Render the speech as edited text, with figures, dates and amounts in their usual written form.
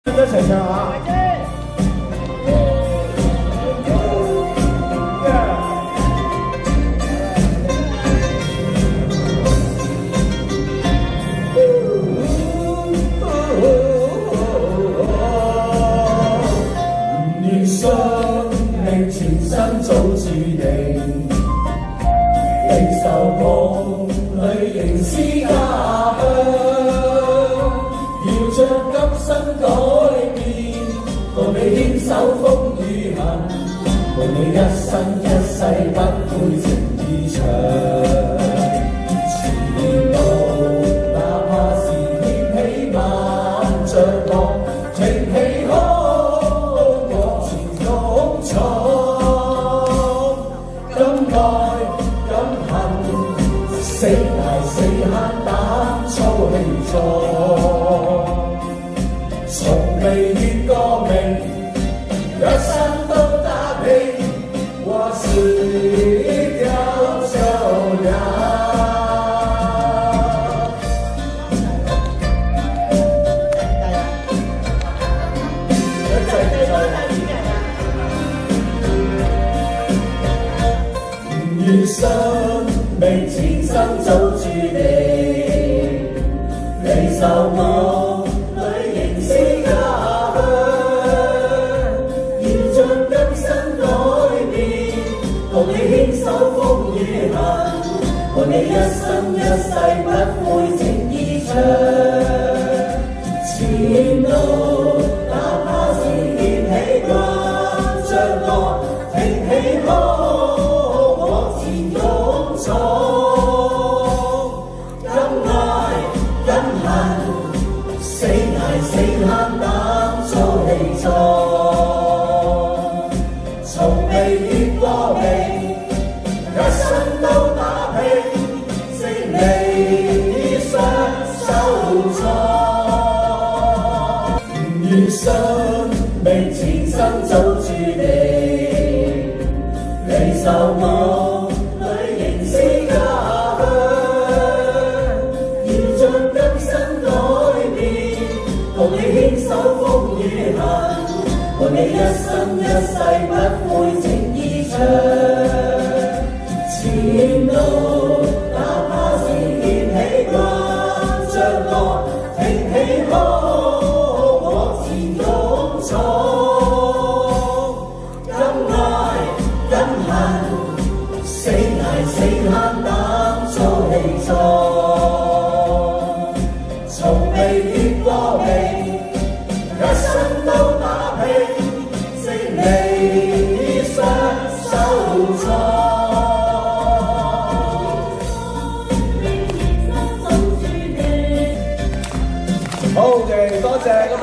一齊唱下。願生命前生早注定，領受夢裏仍是家鄉。要將今生改變，共你牽手風雨行，共你一生一世不會情意長。前路哪怕是掀起萬丈浪，挺起胸往前勇闖。敢愛敢恨，死捱死慳膽粗氣壯。從未越過命，一生都打拼，我是要照亮。願生命前生早注定，離愁夢裏仍是家鄉。要將今生改變，共你牽手風雨行，伴你一生一世不會情意長。前路哪怕是掀起萬丈浪，挺起胸往前勇闖。敢愛敢恨，死捱死慳膽粗氣壯。從未越過命，一生都打拼，勝利雙手創。願生命前生早注定，離愁夢裏仍是家鄉。要將今生改變，共你牽手風雨行，伴你一生一世不會情意長。前路哪怕是掀起萬丈浪，挺起胸往前勇闖。敢愛敢恨，死捱死慳膽粗氣壯。從未越過命，一生都打拼，勝利雙手創。好嘅，多謝今日。